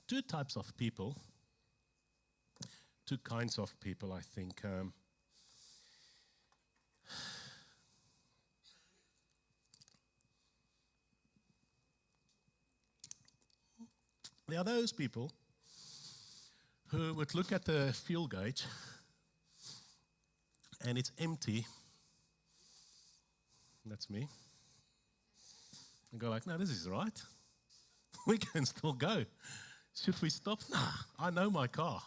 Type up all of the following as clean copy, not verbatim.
two types of people, two kinds of people, I think. There are those people who would look at the fuel gauge and it's empty. That's me. And go like, no, this is right. We can still go. Should we stop? Nah, I know my car.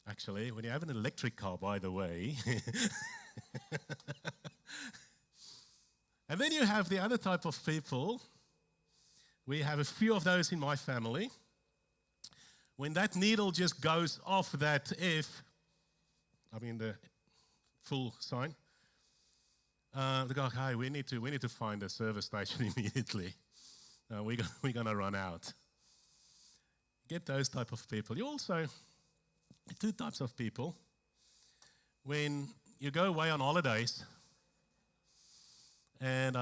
Actually, when you have an electric car, by the way. And then you have the other type of people. We have a few of those in my family. When that needle just goes off that F, the full sign, they go, hey, we need to find a service station immediately. We're going to run out. Get those type of people. You also, two types of people. When you go away on holidays, and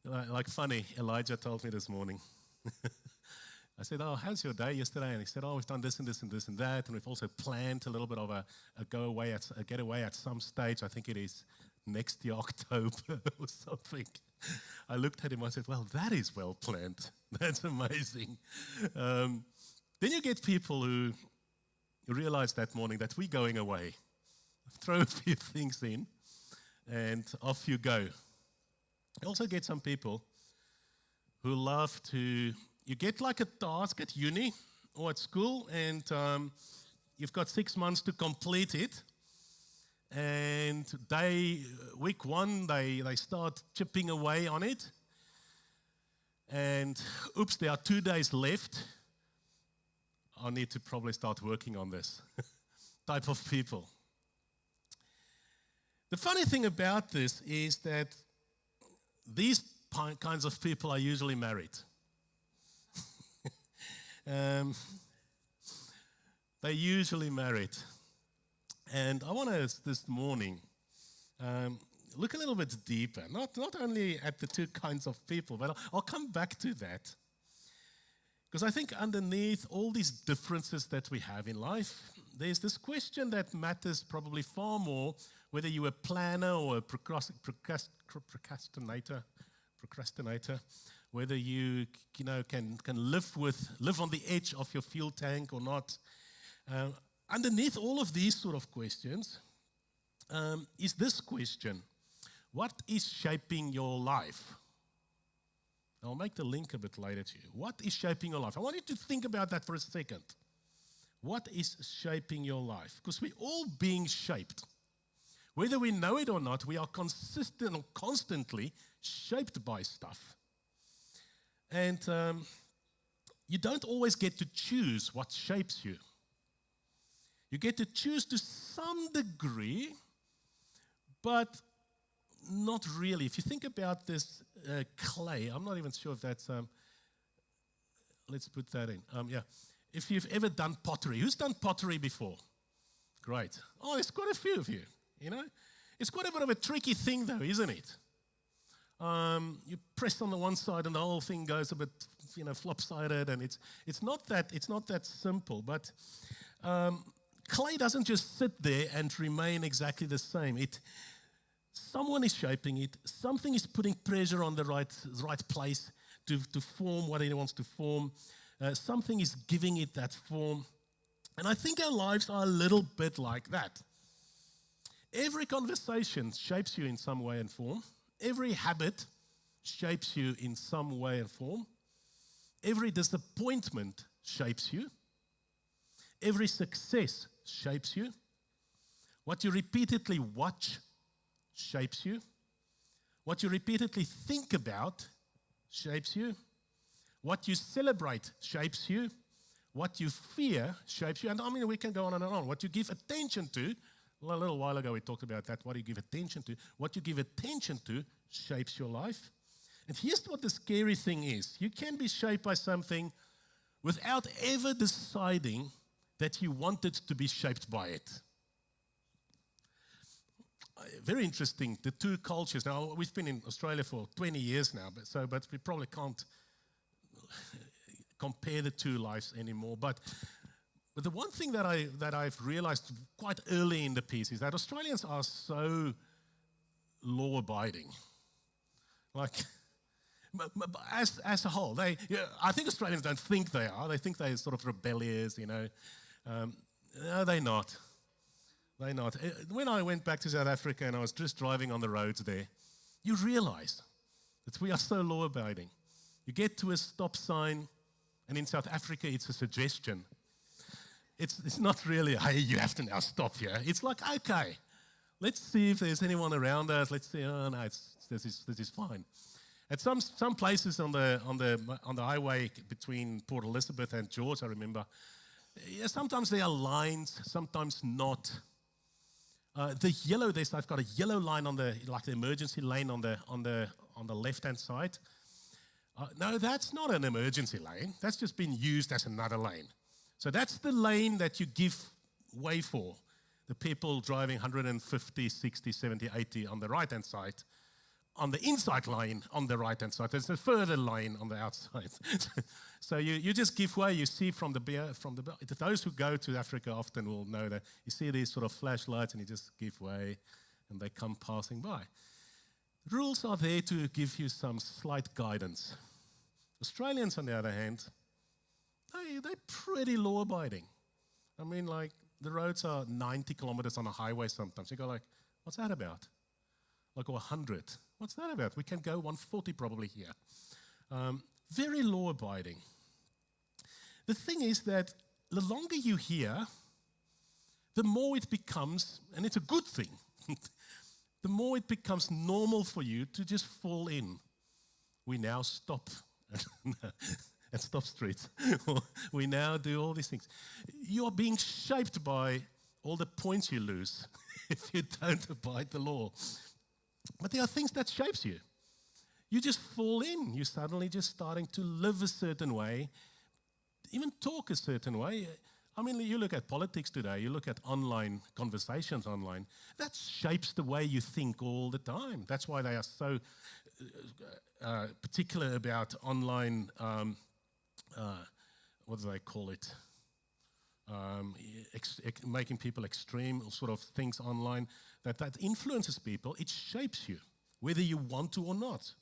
like funny, Elijah told me this morning. I said, oh, how's your day yesterday? And he said, oh, we've done this and this and this and that. And we've also planned a little bit of a getaway at some stage. I think it is next year, October or something. I looked at him, I said, well, that is well planned. That's amazing. Then you get people who realize that morning that we're going away. Throw a few things in and off you go. You also get some people who love to, you get like a task at uni or at school and you've got 6 months to complete it. And week one, they start chipping away on it. And oops, there are 2 days left. I need to probably start working on this type of people. The funny thing about this is that these kinds of people are usually married. They're usually married. And I want to, this morning, look a little bit deeper, not only at the two kinds of people, but I'll come back to that. Because I think underneath all these differences that we have in life, there's this question that matters probably far more, whether you're a planner or a procrastinator, whether you can live on the edge of your fuel tank or not. Underneath all of these sort of questions is this question: what is shaping your life? I'll make the link a bit later to you. What is shaping your life? I want you to think about that for a second. What is shaping your life? Because we're all being shaped. Whether we know it or not, we are constantly shaped by stuff. And you don't always get to choose what shapes you. You get to choose to some degree, but not really. If you think about this clay, I'm not even sure if that's, let's put that in. If you've ever done pottery. Who's done pottery before? Great. Oh, there's quite a few of you, It's quite a bit of a tricky thing though, isn't it? You press on the one side and the whole thing goes a bit, flop-sided, and it's not that simple. But clay doesn't just sit there and remain exactly the same. Someone is shaping it. Something is putting pressure on the right place to form what it wants to form. Something is giving it that form. And I think our lives are a little bit like that. Every conversation shapes you in some way and form. Every habit shapes you in some way and form. Every disappointment shapes you. Every success shapes you. What you repeatedly watch shapes you. What you repeatedly think about shapes you. What you celebrate shapes you. What you fear shapes you. And we can go on and on. What you give attention to, a little while ago we talked about that, what you give attention to. What you give attention to shapes your life. And here's what the scary thing is. You can be shaped by something without ever deciding that you wanted to be shaped by it. Very interesting, the two cultures. Now, we've been in Australia for 20 years now, but we probably can't compare the two lives anymore. But the one thing that I've realized quite early in the piece is that Australians are so law-abiding. Like, as a whole, I think Australians don't think they are. They think they're sort of rebellious, No, they're not. They're not. When I went back to South Africa and I was just driving on the roads there, you realize that we are so law-abiding. You get to a stop sign, and in South Africa, it's a suggestion. It's not really, hey, you have to now stop here. It's like, okay, let's see if there's anyone around us. Let's see, oh no, this is fine. At some places on the highway between Port Elizabeth and George, I remember, sometimes there are lines, sometimes not. I've got a yellow line on the emergency lane on the left-hand side. No, that's not an emergency lane. That's just been used as another lane. So that's the lane that you give way for. The people driving 150, 60, 70, 80 on the right-hand side. On the inside lane on the right-hand side. There's a further line on the outside. So you just give way. You see from the those who go to Africa often will know that you see these sort of flashlights and you just give way and they come passing by. Rules are there to give you some slight guidance. Australians, on the other hand, they're pretty law-abiding. I mean, like, the roads are 90 kilometers on a highway sometimes. You go like, what's that about? Like, or 100. What's that about? We can go 140 probably here. Very law-abiding. The thing is that the longer you hear, the more it becomes, and it's a good thing, the more it becomes normal for you to just fall in. We now stop at stop streets. We now do all these things. You are being shaped by all the points you lose if you don't abide the law. But there are things that shapes you. You just fall in. You're suddenly just starting to live a certain way, even talk a certain way. I mean, you look at politics today, you look at online conversations online, that shapes the way you think all the time. That's why they are so particular about online, what do they call it? Making people extreme sort of things online, that influences people. It shapes you, whether you want to or not.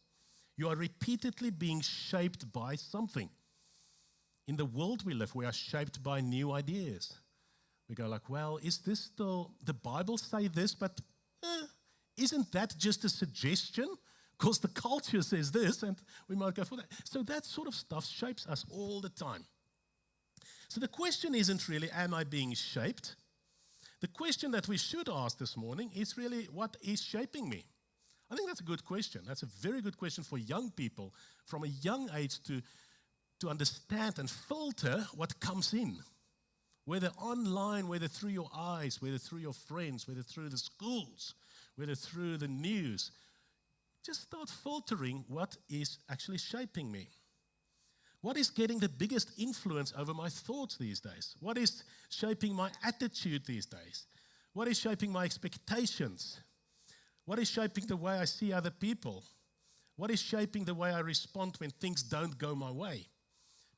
You are repeatedly being shaped by something. In the world we live, we are shaped by new ideas. We go like, well, is this still, the Bible say this, but isn't that just a suggestion? Because the culture says this, and we might go for that. So that sort of stuff shapes us all the time. So the question isn't really, am I being shaped? The question that we should ask this morning is really, what is shaping me? I think that's a good question. That's a very good question for young people from a young age to understand and filter what comes in. Whether online, whether through your eyes, whether through your friends, whether through the schools, whether through the news. Just start filtering what is actually shaping me. What is getting the biggest influence over my thoughts these days? What is shaping my attitude these days? What is shaping my expectations? What is shaping the way I see other people? What is shaping the way I respond when things don't go my way?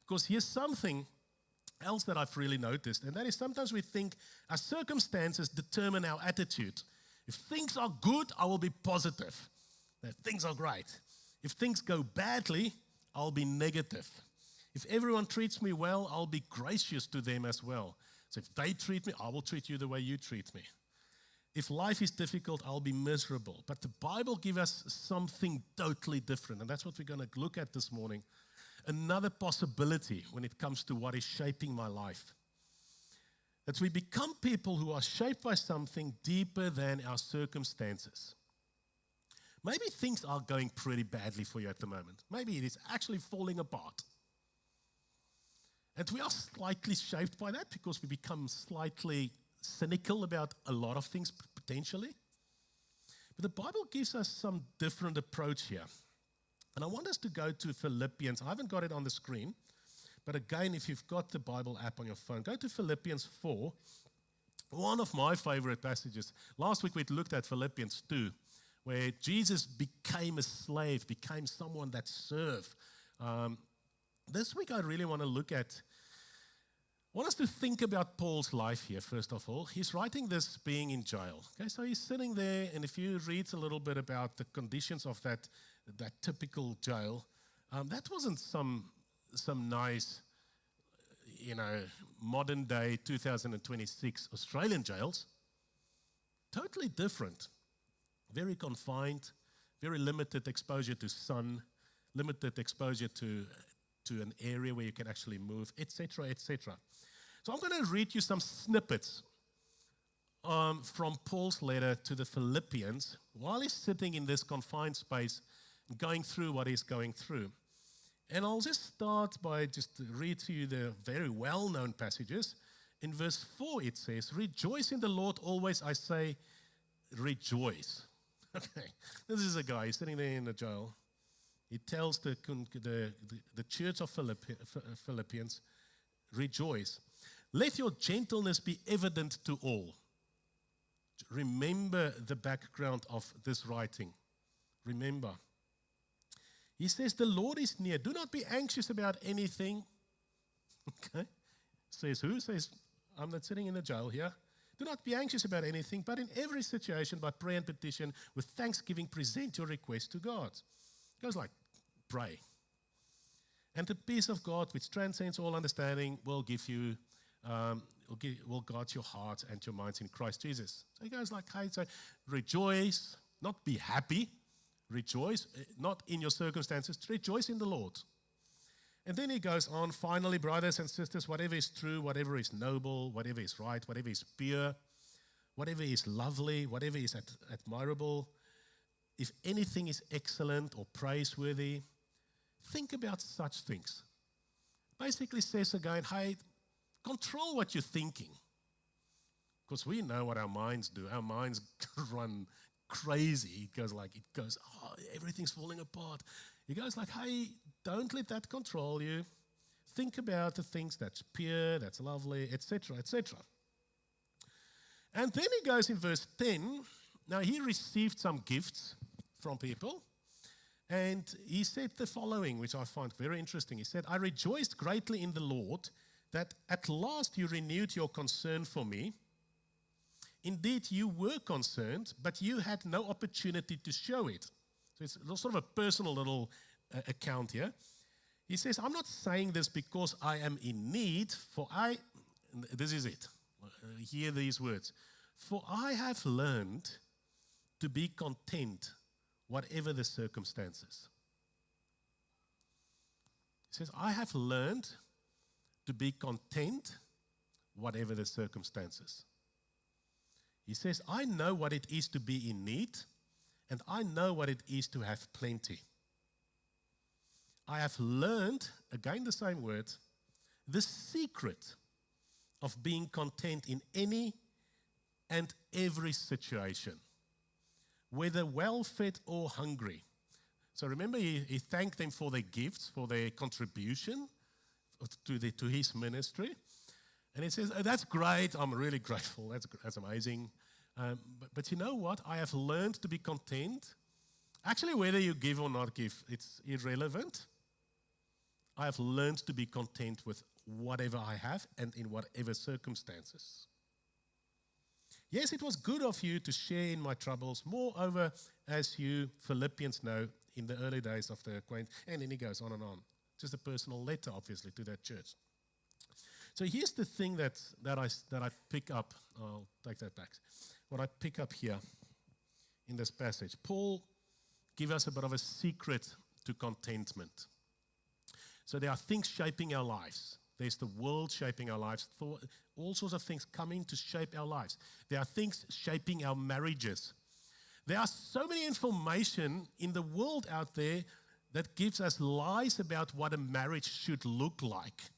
Because here's something else that I've really noticed, and that is sometimes we think our circumstances determine our attitude. If things are good, I will be positive. That things are great. If things go badly, I'll be negative. If everyone treats me well, I'll be gracious to them as well. So if they treat me, I will treat you the way you treat me. If life is difficult, I'll be miserable. But the Bible gives us something totally different, and that's what we're going to look at this morning. Another possibility when it comes to what is shaping my life. That we become people who are shaped by something deeper than our circumstances. Maybe things are going pretty badly for you at the moment. Maybe it is actually falling apart. And we are slightly shaped by that because we become slightly cynical about a lot of things potentially. But the Bible gives us some different approach here. And I want us to go to Philippians. I haven't got it on the screen. But again, if you've got the Bible app on your phone, go to Philippians 4. One of my favorite passages. Last week we looked at Philippians 2, where Jesus became a slave, became someone that served. this week I really want us to think about Paul's life here, first of all. He's writing this being in jail. Okay, so he's sitting there, and if you read a little bit about the conditions of that typical jail, that wasn't some nice, modern day 2026 Australian jails. Totally different. Very confined, very limited exposure to sun, limited exposure to an area where you can actually move, etc., etc. So I'm going to read you some snippets from Paul's letter to the Philippians while he's sitting in this confined space, going through what he's going through. And I'll just start by just read to you the very well-known passages. In verse 4 it says, "Rejoice in the Lord always, I say, rejoice." Okay, this is a guy, he's sitting there in the jail. He tells the church of Philippians, rejoice. Let your gentleness be evident to all. Remember the background of this writing. Remember. He says, the Lord is near. Do not be anxious about anything. Okay. Says who? Says, I'm not sitting in the jail here. Do not be anxious about anything, but in every situation, by prayer and petition, with thanksgiving, present your request to God. It goes like, pray. And the peace of God, which transcends all understanding, will give you, will guard your heart and your minds in Christ Jesus. So he goes like, hey, so rejoice, not be happy. Rejoice, not in your circumstances. Rejoice in the Lord. And then he goes on, finally, brothers and sisters, whatever is true, whatever is noble, whatever is right, whatever is pure, whatever is lovely, whatever is admirable, if anything is excellent or praiseworthy, think about such things. Basically says again, hey, control what you're thinking. Because we know what our minds do. Our minds run crazy. It goes, oh, everything's falling apart. He goes like, hey, don't let that control you. Think about the things that's pure, that's lovely, etc., etc. And then he goes in verse 10. Now he received some gifts from people. And he said the following, which I find very interesting. He said, I rejoiced greatly in the Lord that at last you renewed your concern for me. Indeed, you were concerned, but you had no opportunity to show it. So it's sort of a personal little account here. He says, I'm not saying this because I am in need, this is it. Hear these words. For I have learned to be content, whatever the circumstances. He says, I have learned to be content, whatever the circumstances. He says, I know what it is to be in need, and I know what it is to have plenty. I have learned, again the same word, the secret of being content in any and every situation, whether well-fed or hungry. So remember, he thanked them for their gifts, for their contribution to his ministry. And he says, oh, that's great, I'm really grateful, that's amazing. But you know what? I have learned to be content. Actually, whether you give or not give, it's irrelevant. I have learned to be content with whatever I have and in whatever circumstances. Yes, it was good of you to share in my troubles. Moreover, as you Philippians know, in the early days of the acquaintance, and then he goes on and on. Just a personal letter, obviously, to that church. So here's the thing that I pick up. I'll take that back. What I pick up here in this passage. Paul gives us a bit of a secret to contentment. So there are things shaping our lives. There's the world shaping our lives. All sorts of things coming to shape our lives. There are things shaping our marriages. There are so many information in the world out there that gives us lies about what a marriage should look like.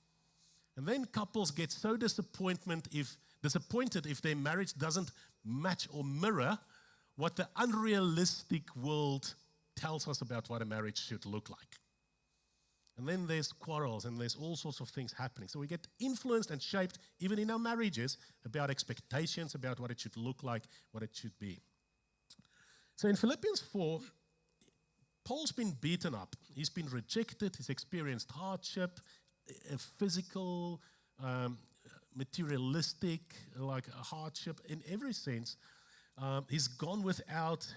And then couples get so disappointed if their marriage doesn't match or mirror what the unrealistic world tells us about what a marriage should look like. And then there's quarrels and there's all sorts of things happening. So we get influenced and shaped, even in our marriages, about expectations, about what it should look like, what it should be. So in Philippians 4, Paul's been beaten up. He's been rejected. He's experienced hardship, physical, materialistic, like a hardship in every sense. He's gone without,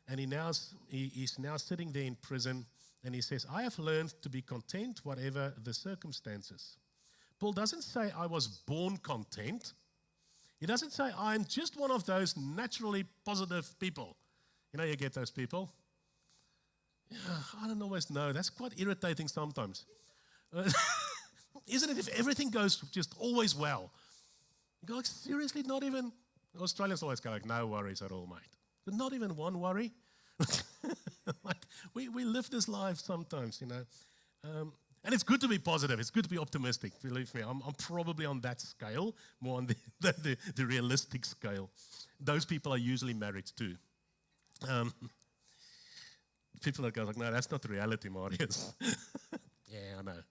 and he's now sitting there in prison, and he says, I have learned to be content whatever the circumstances. Paul doesn't say I was born content. He doesn't say I'm just one of those naturally positive people. You know, you get those people. Yeah, I don't always know. That's quite irritating sometimes. Isn't it, if everything goes just always well? You go, like, seriously, not even, Australians always go like, no worries at all, mate. But not even one worry. Like, we live this life sometimes, you know. And it's good to be positive. It's good to be optimistic. Believe me, I'm probably on that scale, more on the realistic scale. Those people are usually married too. People that go like, no, that's not the reality, Marius. Yeah, I know.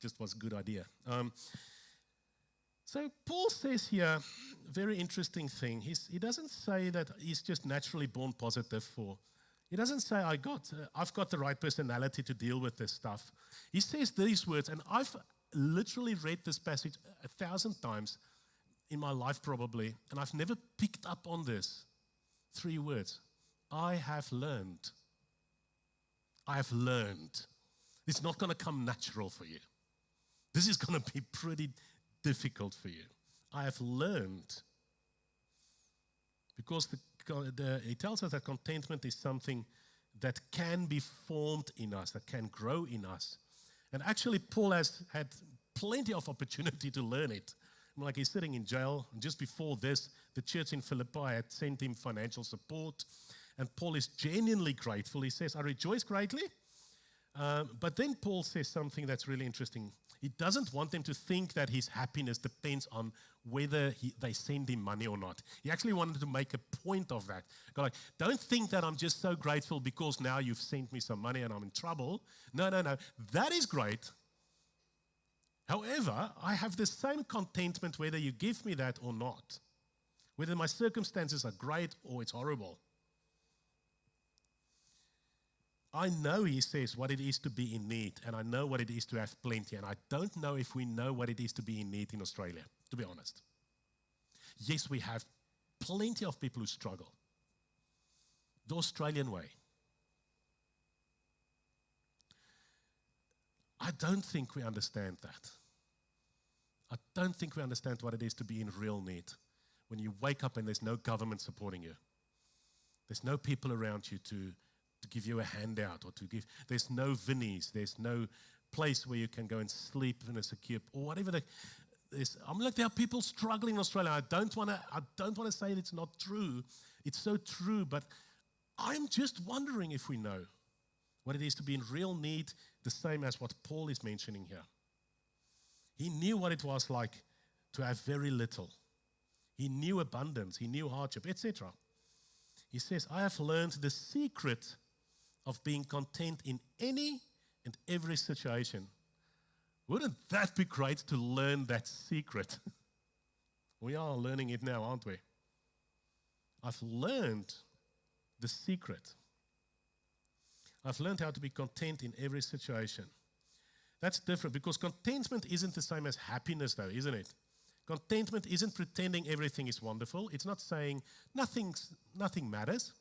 Just was a good idea. So Paul says here, very interesting thing. He doesn't say that he's just naturally born positive. He doesn't say I've got the right personality to deal with this stuff. He says these words, and I've literally read this passage 1,000 times in my life probably, and I've never picked up on this. 3 words. I have learned. I have learned. It's not going to come natural for you. This is going to be pretty difficult for you. I have learned. Because he tells us that contentment is something that can be formed in us, that can grow in us. And actually, Paul has had plenty of opportunity to learn it. Like, he's sitting in jail, and just before this, the church in Philippi had sent him financial support. And Paul is genuinely grateful. He says, I rejoice greatly. But then Paul says something that's really interesting. He doesn't want them to think that his happiness depends on whether they send him money or not. He actually wanted to make a point of that. Go like, don't think that I'm just so grateful because now you've sent me some money and I'm in trouble. No. That is great. However, I have the same contentment whether you give me that or not. Whether my circumstances are great or it's horrible. I know, he says, what it is to be in need, and I know what it is to have plenty, and I don't know if we know what it is to be in need in Australia, to be honest. Yes, we have plenty of people who struggle. The Australian way. I don't think we understand that. I don't think we understand what it is to be in real need. When you wake up and there's no government supporting you. There's no people around you to give you a handout or there's no Vinnies, there's no place where you can go and sleep in a secure, or whatever. I'm like, there are people struggling in Australia. I don't want to say that it's not true. It's so true, but I'm just wondering if we know what it is to be in real need, the same as what Paul is mentioning here. He knew what it was like to have very little. He knew abundance, he knew hardship, etc. He says, I have learned the secret of being content in any and every situation. Wouldn't that be great to learn that secret? We are learning it now, aren't we? I've learned the secret. I've learned how to be content in every situation. That's different because contentment isn't the same as happiness though, isn't it? Contentment isn't pretending everything is wonderful. It's not saying nothing matters.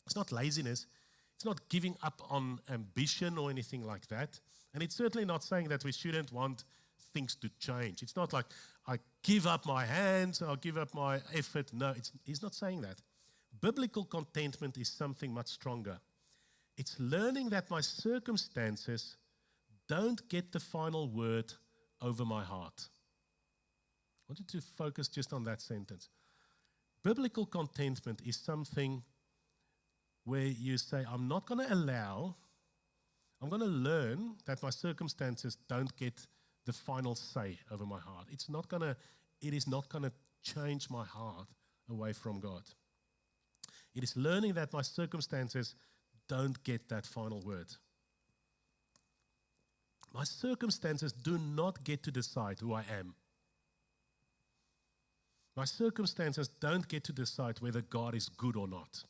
It's not laziness. It's not giving up on ambition or anything like that. And it's certainly not saying that we shouldn't want things to change. It's not like I give up my hands, I'll give up my effort. No, he's not saying that. Biblical contentment is something much stronger. It's learning that my circumstances don't get the final word over my heart. I want you to focus just on that sentence. Biblical contentment is something where you say, I'm going to learn that my circumstances don't get the final say over my heart. It is not going to change my heart away from God. It is learning that my circumstances don't get that final word. My circumstances do not get to decide who I am. My circumstances don't get to decide whether God is good or not.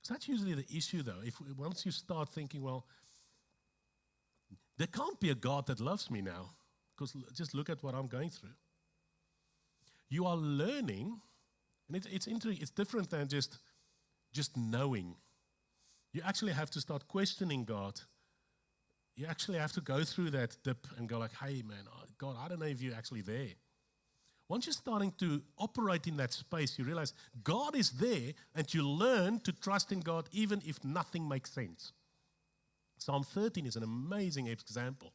So that's usually the issue, though. Once you start thinking, well, there can't be a God that loves me now, because just look at what I'm going through. You are learning, and it's interesting. It's different than just knowing. You actually have to start questioning God. You actually have to go through that dip and go like, hey, man, God, I don't know if you're actually there. Once you're starting to operate in that space, you realize God is there, and you learn to trust in God even if nothing makes sense. Psalm 13 is an amazing example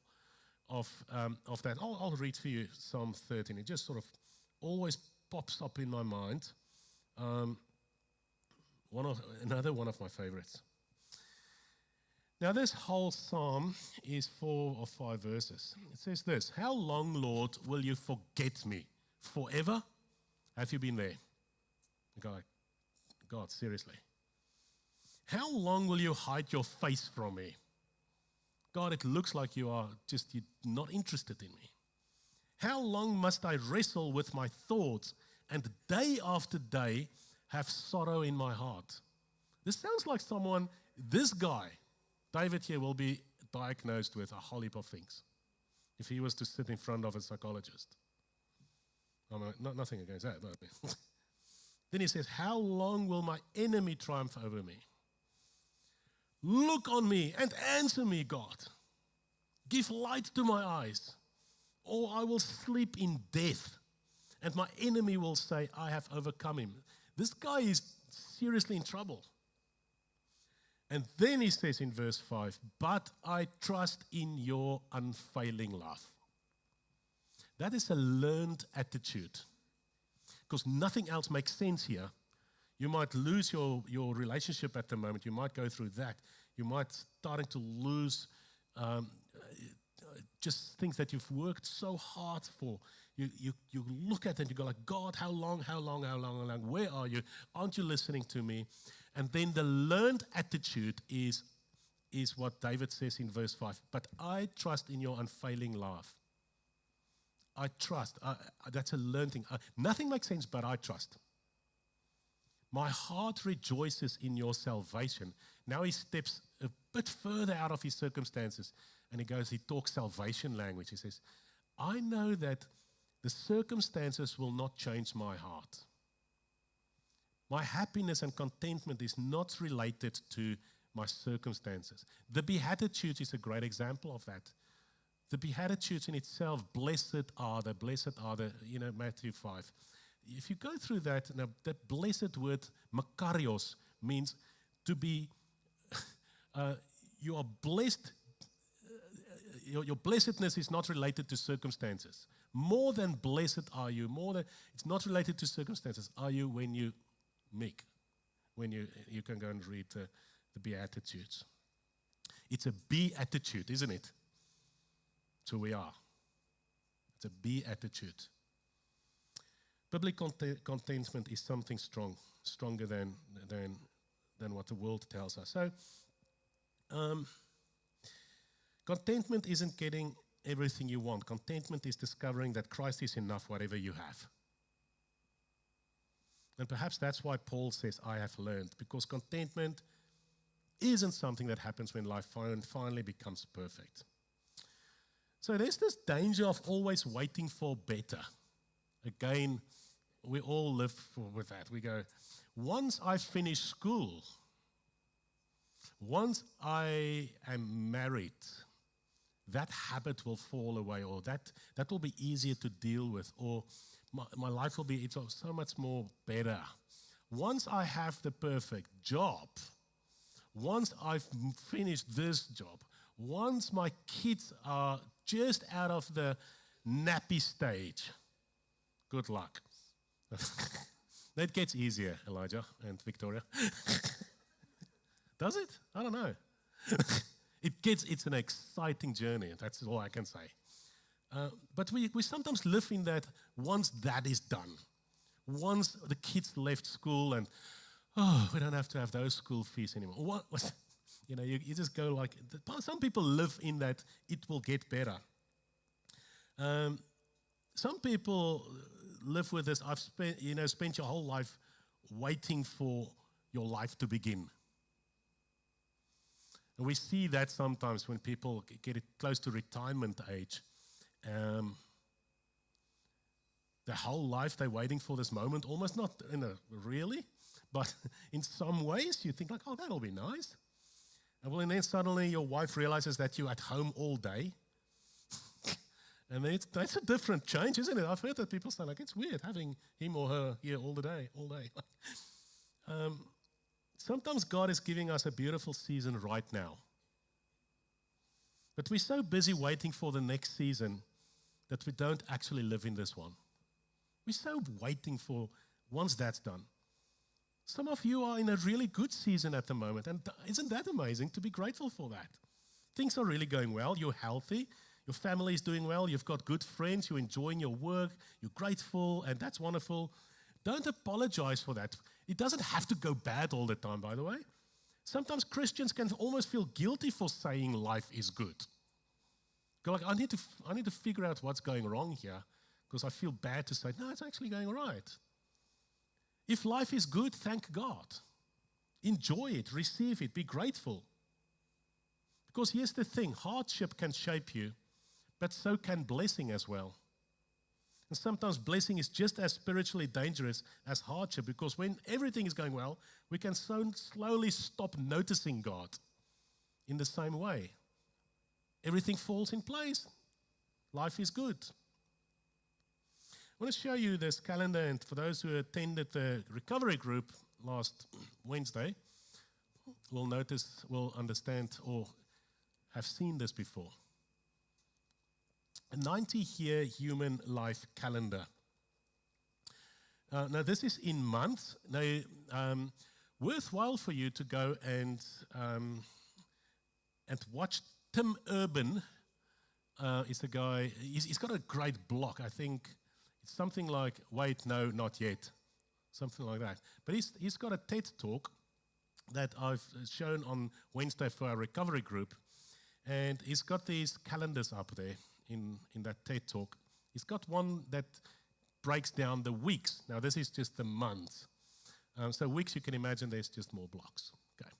of that. I'll read for you Psalm 13. It just sort of always pops up in my mind. Another one of my favorites. Now, this whole psalm is 4 or 5 verses. It says this: how long, Lord, will you forget me? Forever? Have you been there? You go like, God, seriously. How long will you hide your face from me? God, it looks like you're not interested in me. How long must I wrestle with my thoughts and day after day have sorrow in my heart? This sounds like this guy, David here, will be diagnosed with a whole heap of things if he was to sit in front of a psychologist. Nothing against that. But then he says, how long will my enemy triumph over me? Look on me and answer me, God. Give light to my eyes, or I will sleep in death, and my enemy will say, I have overcome him. This guy is seriously in trouble. And then he says in verse 5, but I trust in your unfailing love. That is a learned attitude, because nothing else makes sense here. You might lose your relationship at the moment. You might go through that. You might starting to lose just things that you've worked so hard for. You look at it and you go like, God, how long? Where are you? Aren't you listening to me? And then the learned attitude is what David says in verse 5. But I trust in your unfailing love. I trust. That's a learned thing. Nothing makes sense, but I trust. My heart rejoices in your salvation. Now he steps a bit further out of his circumstances, and he talks salvation language. He says, I know that the circumstances will not change my heart. My happiness and contentment is not related to my circumstances. The Beatitudes is a great example of that. The Beatitudes in itself, blessed are the, Matthew 5. If you go through that, now that blessed word, makarios, means to be, you are blessed, your blessedness is not related to circumstances. More than blessed are you, it's not related to circumstances, are you when you meek, when you can go and read the Beatitudes. It's a be-attitude, isn't it? So we are. It's a be-attitude. Biblical contentment is something stronger than what the world tells us. So, contentment isn't getting everything you want. Contentment is discovering that Christ is enough, whatever you have. And perhaps that's why Paul says, I have learned, because contentment isn't something that happens when life finally becomes perfect. So there's this danger of always waiting for better. Again, we all live with that. We go, once I finish school, once I am married, that habit will fall away, or that will be easier to deal with, or my life will be so much more better. Once I have the perfect job, once I've finished this job, once my kids are just out of the nappy stage, good luck. That gets easier, Elijah and Victoria. Does it? I don't know. It's an exciting journey, that's all I can say. But we sometimes live in that once that is done, once the kids left school and, we don't have to have those school fees anymore. You just go like, some people live in that it will get better. Some people live with this, spent your whole life waiting for your life to begin. And we see that sometimes when people get close to retirement age. Their whole life they're waiting for this moment, almost not really, but in some ways you think like, oh, that'll be nice. And then suddenly your wife realizes that you're at home all day. And that's a different change, isn't it? I've heard that people say like, it's weird having him or her here all day. Sometimes God is giving us a beautiful season right now. But we're so busy waiting for the next season that we don't actually live in this one. We're so waiting for once that's done. Some of you are in a really good season at the moment, and isn't that amazing to be grateful for that? Things are really going well. You're healthy. Your family is doing well. You've got good friends. You're enjoying your work. You're grateful, and that's wonderful. Don't apologize for that. It doesn't have to go bad all the time, by the way. Sometimes Christians can almost feel guilty for saying life is good. Go like, I need to figure out what's going wrong here because I feel bad to say, no, it's actually going all right. If life is good, thank God. Enjoy it, receive it, be grateful. Because here's the thing, hardship can shape you, but so can blessing as well. And sometimes blessing is just as spiritually dangerous as hardship because when everything is going well, we can so slowly stop noticing God in the same way. Everything falls in place. Life is good. I want to show you this calendar, and for those who attended the recovery group last Wednesday, will understand or have seen this before. A 90-year human life calendar. Now, this is in months. Now, worthwhile for you to go and watch. Tim Urban is the guy. He's got a great blog. I think it's something like, wait, no, not yet. Something like that. But he's got a TED Talk that I've shown on Wednesday for our recovery group. And he's got these calendars up there in that TED Talk. He's got one that breaks down the weeks. Now, this is just the months. So weeks, you can imagine there's just more blocks. Okay.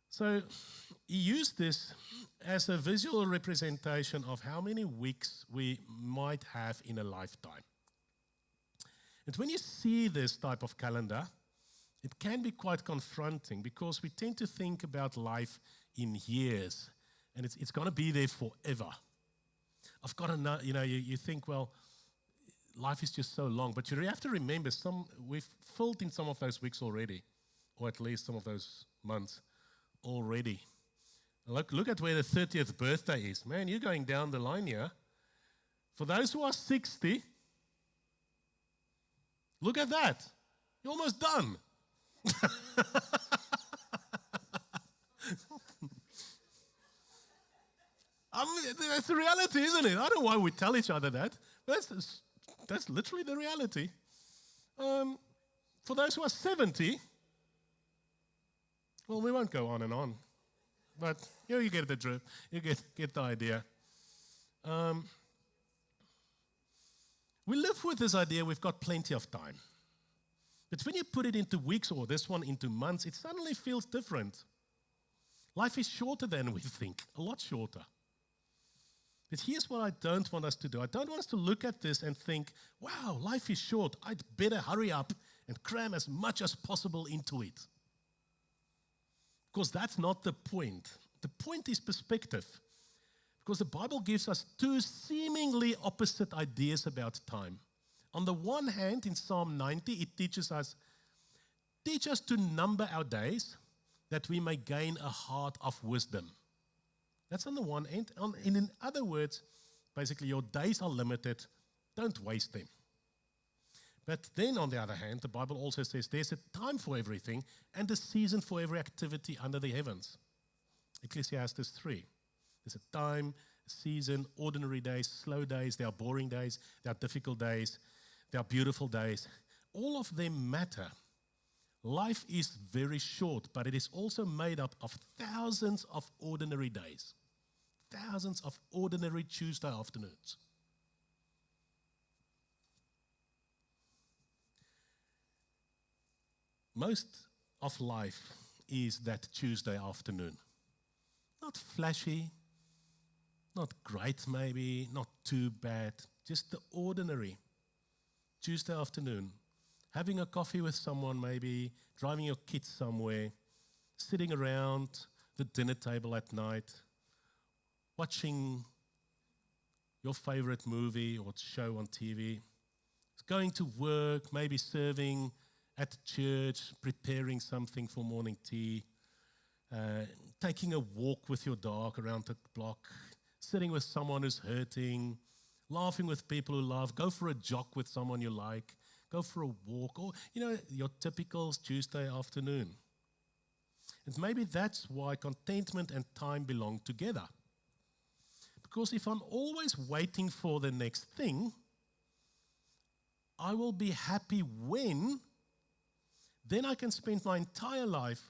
So he used this as a visual representation of how many weeks we might have in a lifetime. And when you see this type of calendar, it can be quite confronting because we tend to think about life in years, and it's going to be there forever. I've got to know, you think, well, life is just so long, but you have to remember we've filled in some of those weeks already, or at least some of those months already. Look at where the 30th birthday is. Man, you're going down the line here. For those who are 60, look at that. You're almost done. I mean, that's the reality, isn't it? I don't know why we tell each other that. But that's literally the reality. For those who are 70, well, we won't go on and on. But you get the drift. You get the idea. We live with this idea we've got plenty of time. But when you put it into weeks or this one into months, it suddenly feels different. Life is shorter than we think, a lot shorter. But here's what I don't want us to do. I don't want us to look at this and think, wow, life is short. I'd better hurry up and cram as much as possible into it. Because that's not the point. The point is perspective. Because the Bible gives us two seemingly opposite ideas about time. On the one hand, in Psalm 90, it teaches us to number our days that we may gain a heart of wisdom. That's on the one end. And in other words, basically your days are limited. Don't waste them. But then on the other hand, the Bible also says there's a time for everything and a season for every activity under the heavens. Ecclesiastes 3. There's a time, a season, ordinary days, slow days, there are boring days, there are difficult days, there are beautiful days. All of them matter. Life is very short, but it is also made up of thousands of ordinary days. Thousands of ordinary Tuesday afternoons. Most of life is that Tuesday afternoon. Not flashy, not great maybe, not too bad, just the ordinary Tuesday afternoon, having a coffee with someone maybe, driving your kids somewhere, sitting around the dinner table at night, watching your favorite movie or show on TV, going to work, maybe serving at church, preparing something for morning tea, taking a walk with your dog around the block, sitting with someone who's hurting, laughing with people who laugh, go for a jog with someone you like, go for a walk, or, your typical Tuesday afternoon. And maybe that's why contentment and time belong together. Because if I'm always waiting for the next thing, I will be happy when, then I can spend my entire life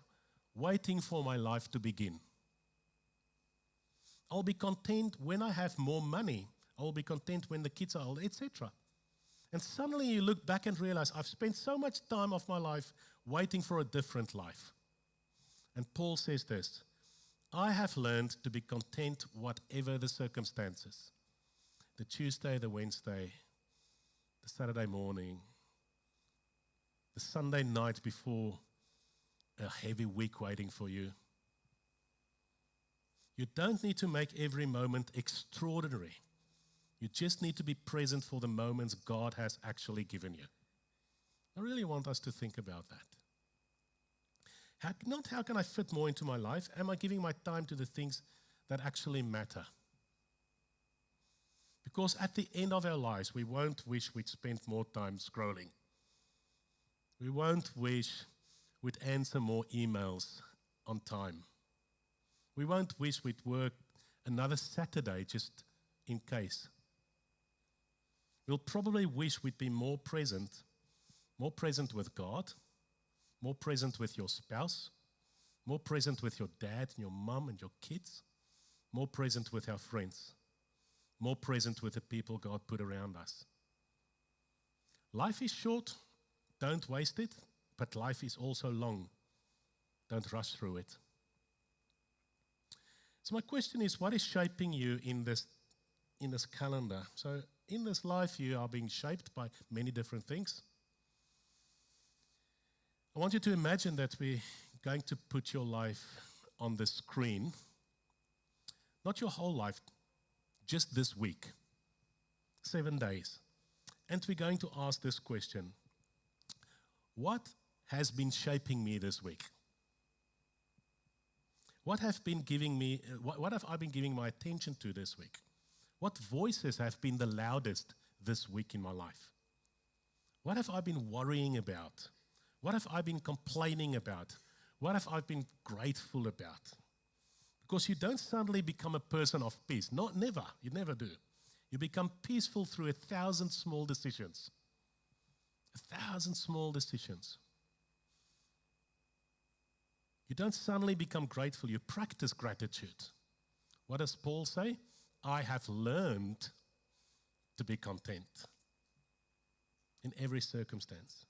waiting for my life to begin. I'll be content when I have more money. I'll be content when the kids are old, etc. And suddenly you look back and realize, I've spent so much time of my life waiting for a different life. And Paul says this, I have learned to be content whatever the circumstances. The Tuesday, the Wednesday, the Saturday morning, the Sunday night before a heavy week waiting for you. You don't need to make every moment extraordinary. You just need to be present for the moments God has actually given you. I really want us to think about that. Not how can I fit more into my life? Am I giving my time to the things that actually matter? Because at the end of our lives, we won't wish we'd spent more time scrolling. We won't wish we'd answer more emails on time. We won't wish we'd work another Saturday just in case. We'll probably wish we'd be more present with God, more present with your spouse, more present with your dad and your mum and your kids, more present with our friends, more present with the people God put around us. Life is short, don't waste it, but life is also long. Don't rush through it. So my question is, what is shaping you in this calendar? So in this life, you are being shaped by many different things. I want you to imagine that we're going to put your life on the screen. Not your whole life, just this week. 7 days. And we're going to ask this question. What has been shaping me this week? What have I been giving my attention to this week? What voices have been the loudest this week in my life? What have I been worrying about? What have I been complaining about? What have I been grateful about? Because you don't suddenly become a person of peace. Never. You never do. You become peaceful through 1,000 small decisions. 1,000 small decisions. You don't suddenly become grateful. You practice gratitude. What does Paul say? I have learned to be content in every circumstance.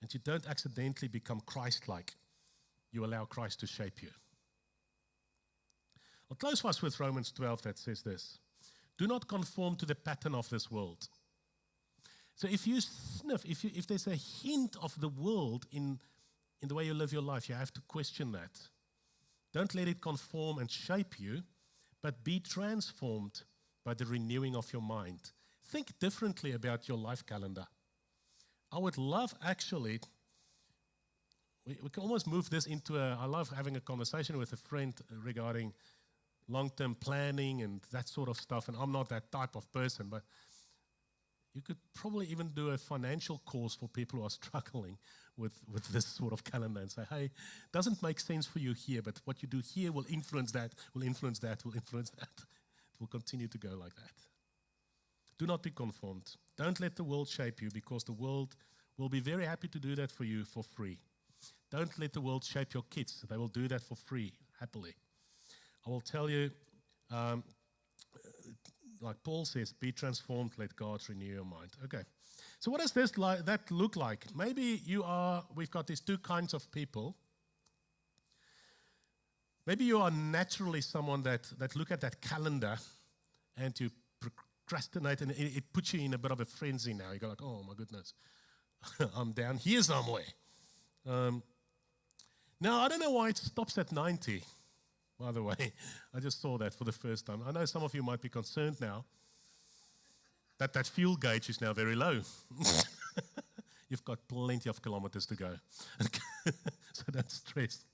And you don't accidentally become Christ-like. You allow Christ to shape you. I'll close first with Romans 12 that says this. Do not conform to the pattern of this world. So if you sniff, if there's a hint of the world in the way you live your life, you have to question that. Don't let it conform and shape you, but be transformed by the renewing of your mind. Think differently about your life calendar. I would love actually, we can almost move this into I love having a conversation with a friend regarding long-term planning and that sort of stuff, and I'm not that type of person, but you could probably even do a financial course for people who are struggling with this sort of calendar and say, hey, doesn't make sense for you here, but what you do here will influence that, will influence that, will influence that. It will continue to go like that. Do not be conformed. Don't let the world shape you, because the world will be very happy to do that for you for free. Don't let the world shape your kids. They will do that for free, happily. I will tell you, like Paul says, be transformed, let God renew your mind. Okay. So what does that look like? Maybe we've got these two kinds of people. Maybe you are naturally someone that look at that calendar and to procrastinate, and it puts you in a bit of a frenzy now. You go like, oh my goodness, I'm down here somewhere. Now, I don't know why it stops at 90, by the way. I just saw that for the first time. I know some of you might be concerned now that fuel gauge is now very low. You've got plenty of kilometers to go. So don't stress.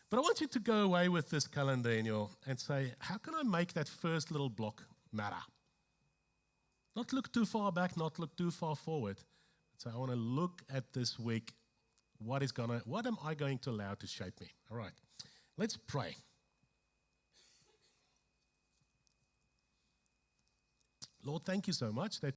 But I want you to go away with this calendar and say, how can I make that first little block matter? Not look too far back, not look too far forward. So I want to look at this week. What am I going to allow to shape me? All right, let's pray. Lord, thank you so much that